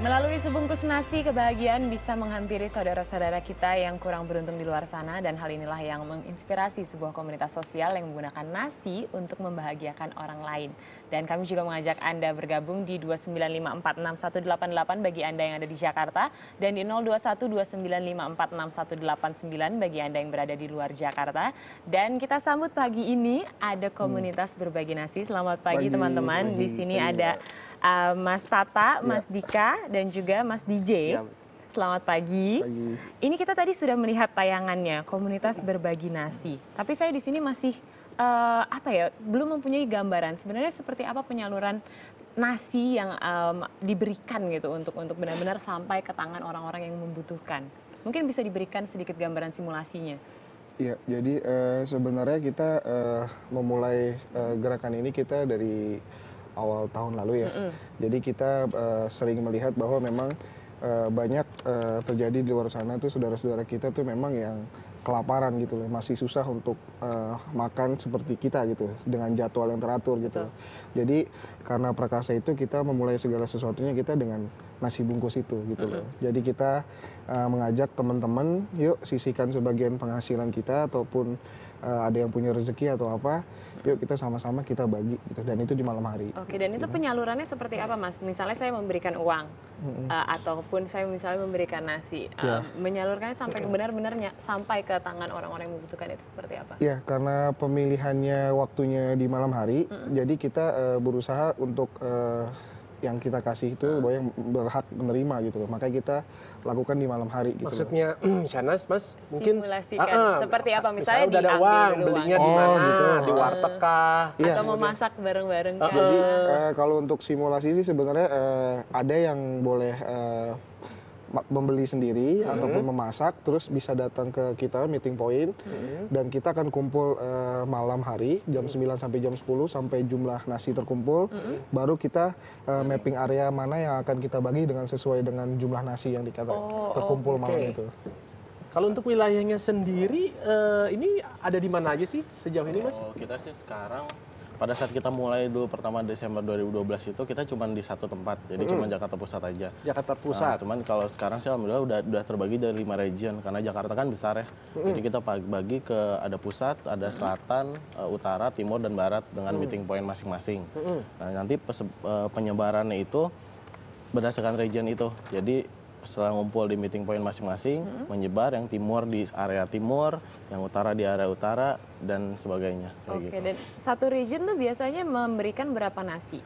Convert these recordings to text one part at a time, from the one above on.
Melalui sebungkus nasi, kebahagiaan bisa menghampiri saudara-saudara kita yang kurang beruntung di luar sana, dan hal inilah yang menginspirasi sebuah komunitas sosial yang menggunakan nasi untuk membahagiakan orang lain. Dan kami juga mengajak Anda bergabung di 295461188 bagi Anda yang ada di Jakarta, dan di 021295461189 bagi Anda yang berada di luar Jakarta. Dan kita sambut pagi ini ada komunitas berbagi nasi. Selamat pagi teman-teman. Di sini ada Mas Tata, Mas Dika, dan juga Mas DJ. Ya. Selamat pagi. Ini kita tadi sudah melihat tayangannya, komunitas berbagi nasi. Tapi saya di sini masih belum mempunyai gambaran sebenarnya seperti apa penyaluran nasi yang diberikan gitu untuk benar-benar sampai ke tangan orang-orang yang membutuhkan. Mungkin bisa diberikan sedikit gambaran simulasinya. Iya, jadi sebenarnya kita memulai gerakan ini kita dari awal tahun lalu ya. Jadi kita sering melihat bahwa memang banyak terjadi di luar sana tuh saudara-saudara kita tuh memang yang kelaparan gitu loh, masih susah untuk makan seperti kita gitu dengan jadwal yang teratur gitu. Jadi karena prakasa itu kita memulai segala sesuatunya kita dengan nasi bungkus itu gitu loh. Jadi kita mengajak teman-teman, yuk sisihkan sebagian penghasilan kita ataupun ada yang punya rezeki atau apa, yuk kita sama-sama kita bagi gitu, dan itu di malam hari. Oke, dan itu penyalurannya seperti apa, Mas? Misalnya saya memberikan uang ataupun saya misalnya memberikan nasi, menyalurkannya sampai benar-benar sampai ke tangan orang-orang yang membutuhkan itu seperti apa? Iya, karena pemilihannya waktunya di malam hari, jadi kita berusaha untuk yang kita kasih itu bahwa yang berhak menerima gitu loh. Makanya kita lakukan di malam hari gitu. Maksudnya Shanas, Mas, mungkin simulasikan seperti apa, misalnya udah ada uang, belinya di mana, gitu. di warteg kah, atau memasak bareng-bareng kah? Jadi kalau untuk simulasi sih sebenarnya ada yang boleh membeli sendiri ataupun memasak, terus bisa datang ke kita meeting point, dan kita akan kumpul malam hari jam 9 sampai jam 10 sampai jumlah nasi terkumpul, baru kita mapping area mana yang akan kita bagi dengan sesuai dengan jumlah nasi yang terkumpul malam itu. Kalau untuk wilayahnya sendiri, ini ada di mana aja sih sejauh ini, Mas? Kita sih sekarang pada saat kita mulai dulu pertama Desember 2012 itu kita cuma di satu tempat, jadi cuma Jakarta Pusat aja. Jakarta Pusat. Cuman kalau sekarang sih alhamdulillah udah terbagi dari 5 region karena Jakarta kan besar ya. Jadi kita bagi ke ada pusat, ada selatan, utara, timur dan barat dengan meeting point masing-masing. Nah, nanti penyebarannya itu berdasarkan region itu. Jadi setelah ngumpul di meeting point masing-masing, menyebar yang timur di area timur, yang utara di area utara, dan sebagainya. Oke, dan satu region tuh biasanya memberikan berapa nasi?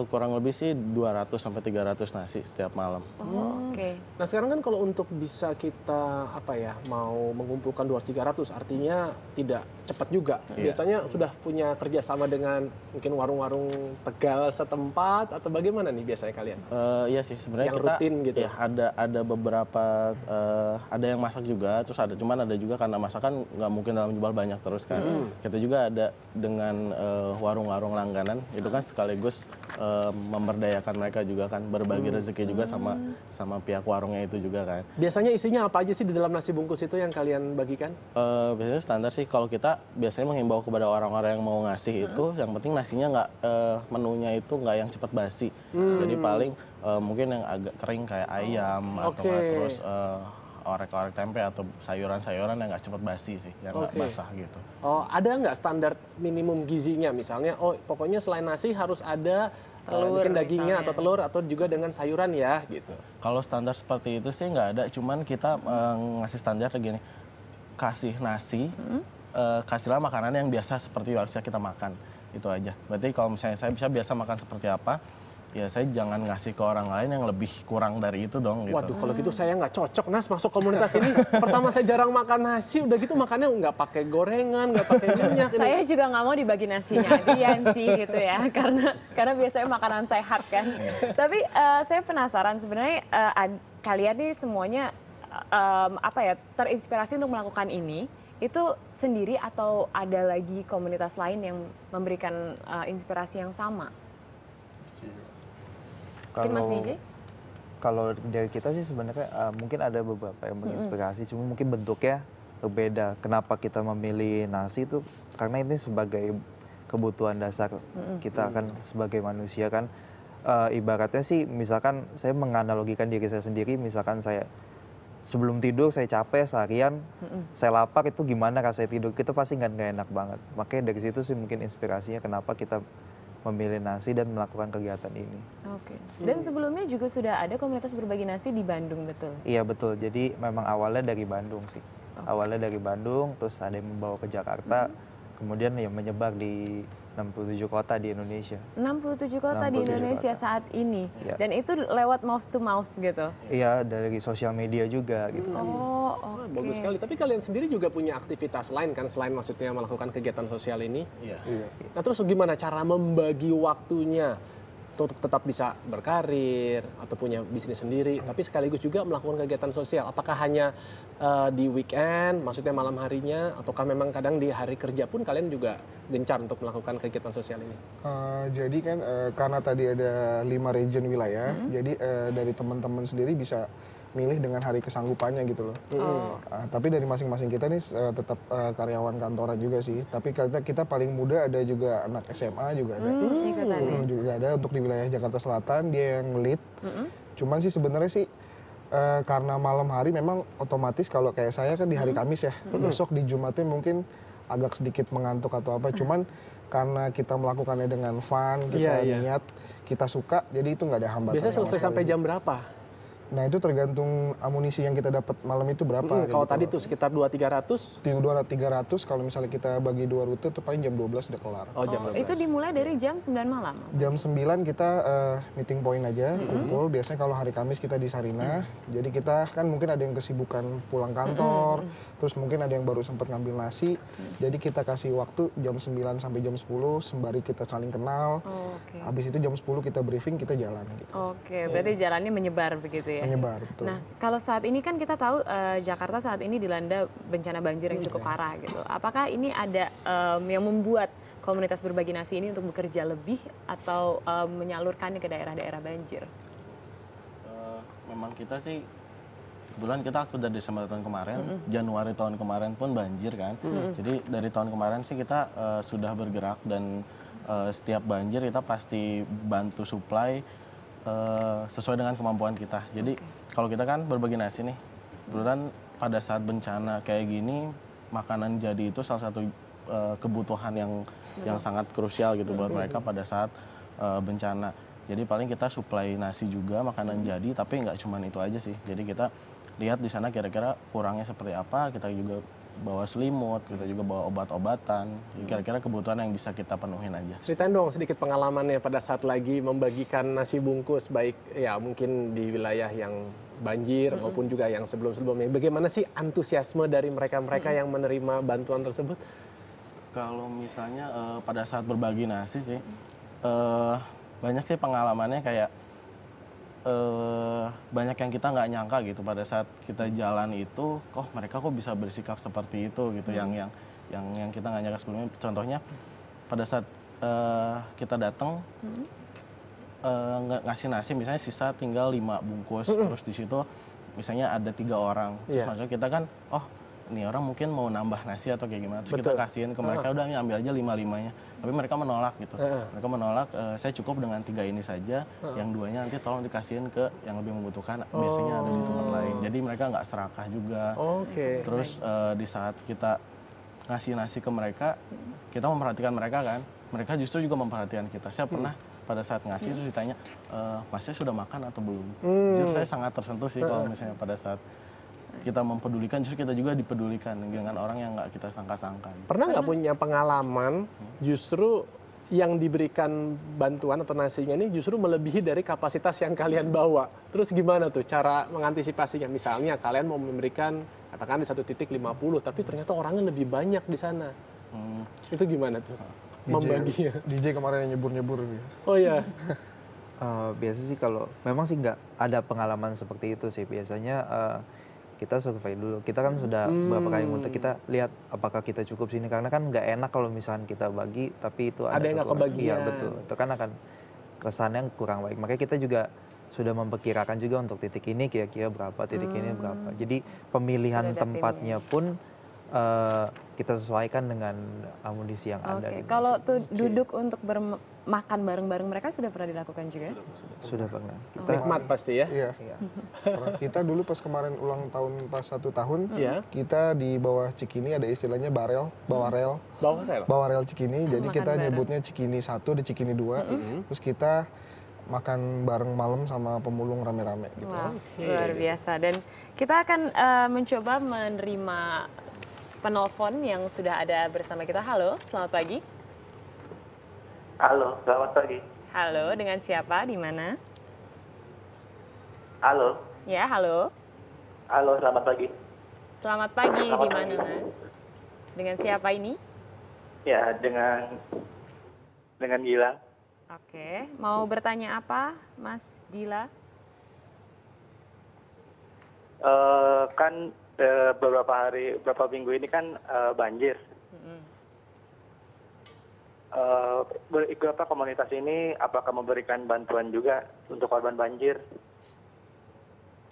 Kurang lebih sih 200 sampai 300 nasi setiap malam. Oke. Nah sekarang kan kalau untuk bisa kita mau mengumpulkan 200-300 artinya tidak cepat juga. Biasanya sudah punya kerjasama dengan mungkin warung-warung Tegal setempat atau bagaimana nih biasanya kalian? Iya sih sebenarnya yang kita rutin gitu. Ya, ada beberapa ada yang masak juga, terus ada juga karena masakan nggak mungkin dalam jumlah banyak terus kan. Kita juga ada dengan warung-warung langganan itu kan sekaligus memberdayakan mereka juga kan, berbagi rezeki juga sama pihak warungnya itu juga kan. Biasanya isinya apa aja sih di dalam nasi bungkus itu yang kalian bagikan? Biasanya standar sih kalau kita biasanya menghimbau kepada orang-orang yang mau ngasih itu yang penting nasinya nggak menunya itu nggak yang cepat basi. Jadi paling mungkin yang agak kering kayak ayam atau terus orek-orek tempe atau sayuran-sayuran yang nggak cepat basi sih, yang nggak basah gitu. Oh, ada nggak standar minimum gizinya misalnya? Oh, pokoknya selain nasi harus ada telur, mungkin dagingnya misalnya, atau telur atau juga dengan sayuran ya gitu. Kalau standar seperti itu sih nggak ada, cuman kita ngasih standar gini, kasih nasi, kasihlah makanan yang biasa seperti biasa kita makan, itu aja. Berarti kalau misalnya saya biasa makan seperti apa, ya saya jangan ngasih ke orang lain yang lebih kurang dari itu dong. Gitu. Waduh, kalau gitu saya nggak cocok, Nas, masuk komunitas ini. Pertama saya jarang makan nasi, udah gitu makannya nggak pakai gorengan, nggak pakai minyak. Saya juga nggak mau dibagi nasinya, Dian sih gitu ya, karena biasanya makanan sehat kan. Tapi saya penasaran sebenarnya kalian nih semuanya terinspirasi untuk melakukan ini. Itu sendiri atau ada lagi komunitas lain yang memberikan inspirasi yang sama? Mungkin Mas DJ? Kalau dari kita sih sebenarnya mungkin ada beberapa yang menginspirasi, cuma mungkin bentuknya berbeda. Kenapa kita memilih nasi itu karena ini sebagai kebutuhan dasar kita kan sebagai manusia kan, ibaratnya sih misalkan saya menganalogikan diri saya sendiri, misalkan saya sebelum tidur saya capek seharian, saya lapar, itu gimana rasanya tidur, kita pasti nggak enak banget. Makanya dari situ sih mungkin inspirasinya kenapa kita memilih nasi dan melakukan kegiatan ini. Oke. Dan sebelumnya juga sudah ada komunitas berbagi nasi di Bandung, betul? Iya betul, jadi memang awalnya dari Bandung sih. Awalnya dari Bandung, terus ada yang membawa ke Jakarta, kemudian ya menyebar di 67 kota di Indonesia. 67 kota di 67 Indonesia kota. saat ini. Iya. Dan itu lewat mouth to mouth gitu? Iya, dari sosial media juga gitu. Oh, Wah, oke. bagus sekali. Tapi kalian sendiri juga punya aktivitas lain kan selain maksudnya melakukan kegiatan sosial ini? Iya. Nah terus gimana cara membagi waktunya untuk tetap bisa berkarir atau punya bisnis sendiri, tapi sekaligus juga melakukan kegiatan sosial? Apakah hanya di weekend, maksudnya malam harinya, ataukah memang kadang di hari kerja pun kalian juga gencar untuk melakukan kegiatan sosial ini? Jadi kan karena tadi ada 5 region wilayah, jadi dari teman-teman sendiri bisa milih dengan hari kesanggupannya gitu loh. Tapi dari masing-masing kita nih tetap karyawan kantoran juga sih. Tapi kita paling muda ada juga anak SMA juga ada. Juga ada untuk di wilayah Jakarta Selatan, dia yang lead. Cuman sih sebenarnya sih karena malam hari memang otomatis kalau kayak saya kan di hari Kamis ya. Besok di Jumatnya mungkin agak sedikit mengantuk atau apa. Cuman karena kita melakukannya dengan fun, kita niat, kita suka, jadi itu nggak ada hambatan. Biasanya selesai sampai jam berapa? Nah itu tergantung amunisi yang kita dapat malam itu berapa. Kalau gitu. tadi tuh sekitar 200-300? 200-300, kalau misalnya kita bagi 2 rute itu paling jam 12 udah kelar. Oh, jam 12. Itu dimulai dari jam 9 malam? Jam 9 kita meeting point aja, kumpul. Biasanya kalau hari Kamis kita di Sarinah. Jadi kita kan mungkin ada yang kesibukan pulang kantor, terus mungkin ada yang baru sempat ngambil nasi. Jadi kita kasih waktu jam 9 sampai jam 10, sembari kita saling kenal. Oke. Habis itu jam 10 kita briefing, kita jalan gitu. Oke, berarti jalannya menyebar begitu ya? Menyebar, betul. Nah, kalau saat ini kan kita tahu Jakarta saat ini dilanda bencana banjir yang cukup parah gitu. Apakah ini ada yang membuat komunitas berbagi nasi ini untuk bekerja lebih atau menyalurkannya ke daerah-daerah banjir? Memang kita sih, kebetulan kita sudah Desember tahun kemarin, Januari tahun kemarin pun banjir kan. Jadi dari tahun kemarin sih kita sudah bergerak dan setiap banjir kita pasti bantu supply sesuai dengan kemampuan kita. Jadi kalau kita kan berbagi nasi nih, kebetulan pada saat bencana kayak gini, makanan jadi itu salah satu kebutuhan yang sangat krusial gitu buat mereka pada saat bencana. Jadi paling kita supply nasi juga, makanan jadi, tapi nggak cuma itu aja sih. Jadi kita lihat di sana kira-kira kurangnya seperti apa, kita juga bawa selimut, kita juga bawa obat-obatan, kira-kira kebutuhan yang bisa kita penuhin aja. Ceritain dong sedikit pengalamannya pada saat lagi membagikan nasi bungkus, baik ya mungkin di wilayah yang banjir maupun juga yang sebelum-sebelumnya. Bagaimana sih antusiasme dari mereka-mereka yang menerima bantuan tersebut? Kalau misalnya pada saat berbagi nasi sih, banyak sih pengalamannya kayak banyak yang kita nggak nyangka gitu pada saat kita jalan itu, mereka kok bisa bersikap seperti itu gitu, yang kita nggak nyangka sebelumnya. Contohnya pada saat kita datang ngasih nasi, misalnya sisa tinggal 5 bungkus, terus di situ misalnya ada 3 orang, terus makanya kita kan, ini orang mungkin mau nambah nasi atau kayak gimana, terus kita kasihin ke mereka, udah ambil aja 5-5-nya. Tapi mereka menolak gitu. Mereka menolak, saya cukup dengan 3 ini saja, yang 2-nya nanti tolong dikasihin ke yang lebih membutuhkan, biasanya ada di tempat lain. Jadi mereka nggak serakah juga. Terus di saat kita ngasih nasi ke mereka, kita memperhatikan mereka kan, mereka justru juga memperhatikan kita. Saya pernah pada saat ngasih terus ditanya, Masnya sudah makan atau belum? Justru saya sangat tersentuh sih kalau misalnya pada saat kita mempedulikan, justru kita juga dipedulikan dengan orang yang nggak kita sangka-sangka. Pernah nggak punya pengalaman justru yang diberikan bantuan atau nasinya ini justru melebihi dari kapasitas yang kalian bawa? Terus gimana tuh cara mengantisipasinya? Misalnya kalian mau memberikan, katakan di satu titik 50, tapi ternyata orangnya lebih banyak di sana. Itu gimana tuh membaginya? DJ kemarin yang nyebur-nyebur. Oh iya. Biasa sih kalau memang sih nggak ada pengalaman seperti itu sih. Biasanya kita survei dulu. Kita kan sudah beberapa kali muter, kita lihat apakah kita cukup sini. Karena kan nggak enak kalau misalkan kita bagi, tapi itu ada yang nggak kebagian. Iya betul. Itu kan akan kesannya kurang baik. Makanya kita juga sudah memperkirakan juga untuk titik ini kira-kira berapa, titik ini berapa. Jadi pemilihan tempatnya pun kita sesuaikan dengan amunisi yang ada. Oke, kalau tuh duduk untuk makan bareng-bareng mereka sudah pernah dilakukan juga? Sudah pernah. Nikmat pasti ya? Iya. Kita dulu pas kemarin ulang tahun pas 1 tahun, Iya. kita di bawah Cikini ada istilahnya barel, bawa rel. Bawa Rel Cikini, jadi makan kita bareng. nyebutnya Cikini 1 di Cikini 2, terus kita makan bareng malam sama pemulung rame-rame gitu. Wah, luar biasa. Dan kita akan mencoba menerima penelpon yang sudah ada bersama kita. Halo, selamat pagi. Halo, selamat pagi. Halo, dengan siapa? Di mana? Halo, Ya, halo. halo, selamat pagi. Selamat pagi. Selamat Di mana, pagi. Mas? Dengan siapa ini? Ya, dengan Gilang. Oke, mau bertanya apa, Mas Dila? Kan beberapa minggu ini kan banjir. Komunitas ini apakah memberikan bantuan juga untuk korban banjir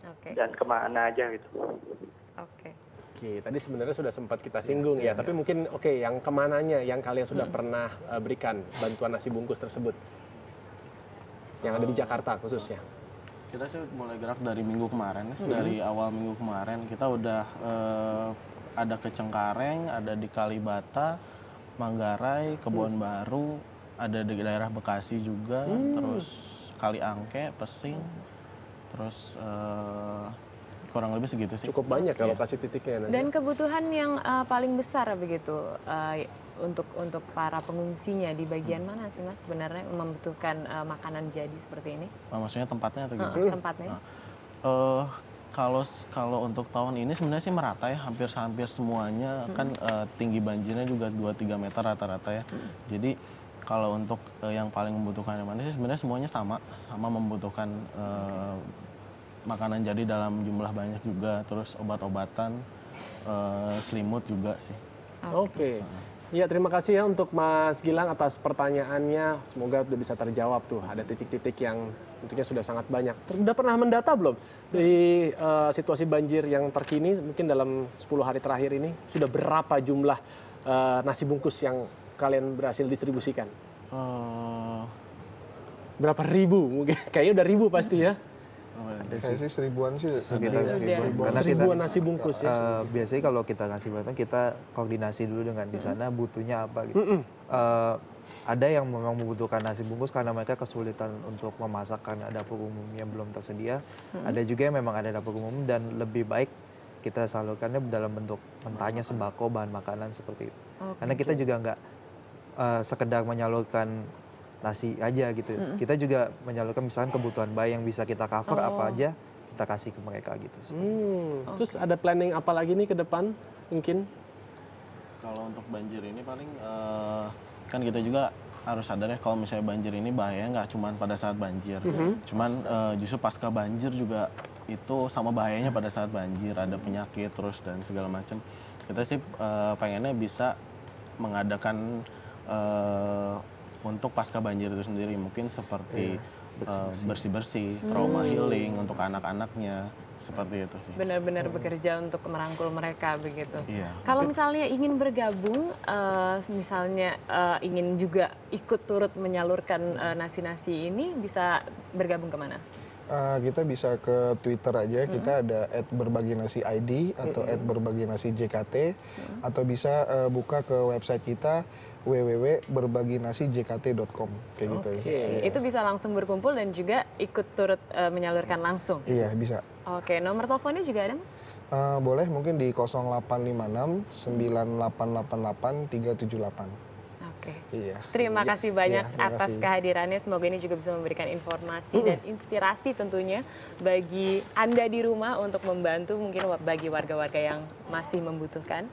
Oke, dan kemana aja gitu? oke. Oke, tadi sebenarnya sudah sempat kita singgung ya, tapi mungkin yang kemananya yang kalian sudah pernah berikan bantuan nasi bungkus tersebut? Yang ada di Jakarta khususnya. Kita sih mulai gerak dari minggu kemarin ya. Dari awal minggu kemarin kita udah ada ke Cengkareng, ada di Kalibata, Manggarai, Kebon Baru, ada di daerah Bekasi juga, terus Kaliangke, Pesing, terus kurang lebih segitu sih. Cukup banyak ya lokasi titiknya. Dan kebutuhan yang paling besar begitu untuk para pengungsinya di bagian mana sih, Mas, sebenarnya membutuhkan makanan jadi seperti ini? Maksudnya tempatnya atau gimana? Tempatnya? Kalau untuk tahun ini sebenarnya sih merata ya, hampir semuanya kan tinggi banjirnya juga 2-3 meter rata-rata ya. Jadi kalau untuk yang paling membutuhkan yang mana sih sebenarnya semuanya sama membutuhkan makanan jadi dalam jumlah banyak juga, terus obat-obatan, selimut juga sih. Oke. Ya, terima kasih ya untuk Mas Gilang atas pertanyaannya. Semoga sudah bisa terjawab tuh. Ada titik-titik yang tentunya sudah sangat banyak. Sudah pernah mendata belum di situasi banjir yang terkini? Mungkin dalam 10 hari terakhir ini sudah berapa jumlah nasi bungkus yang kalian berhasil distribusikan? Berapa ribu mungkin? Kayaknya udah ribu pasti ya. Kayak sih seribuan sih. Sekitar Seribuan. Karena Seribuan nasi bungkus ya. biasanya kalau kita ngasih bantuan, kita koordinasi dulu dengan di sana butuhnya apa gitu. Ada yang memang membutuhkan nasi bungkus karena mereka kesulitan untuk memasak karena dapur umum yang belum tersedia. Ada juga yang memang ada dapur umum dan lebih baik kita salurkannya dalam bentuk mentahnya sembako, bahan makanan seperti itu. Karena kita juga nggak sekedar menyalurkan nasi aja gitu. Kita juga menyalurkan misalkan kebutuhan bayi yang bisa kita cover apa aja, kita kasih ke mereka gitu. Terus ada planning apa lagi nih ke depan mungkin? Kalau untuk banjir ini paling kan kita juga harus sadar ya kalau misalnya banjir ini bahayanya nggak cuma pada saat banjir, cuman justru pasca banjir juga itu sama bahayanya pada saat banjir, ada penyakit terus dan segala macam. Kita sih pengennya bisa mengadakan untuk pasca banjir itu sendiri mungkin seperti bersih-bersih, trauma healing untuk anak-anaknya, seperti itu sih. Benar-benar bekerja untuk merangkul mereka begitu. Iya. Kalau misalnya ingin bergabung, misalnya ingin juga ikut turut menyalurkan nasi-nasi ini, bisa bergabung kemana? Kita bisa ke Twitter aja, kita ada @berbaginasi_id atau @berbaginasi_jkt, atau bisa buka ke website kita www.berbaginasijkt.com kayak gitu ya. Itu bisa langsung berkumpul dan juga ikut turut menyalurkan langsung? Iya, bisa. Oke, nomor teleponnya juga ada, Mas? Boleh mungkin di 0856 9888 378. Oke. Iya. Terima kasih banyak terima atas kasih. kehadirannya. Semoga ini juga bisa memberikan informasi dan inspirasi tentunya bagi Anda di rumah untuk membantu mungkin bagi warga-warga yang masih membutuhkan.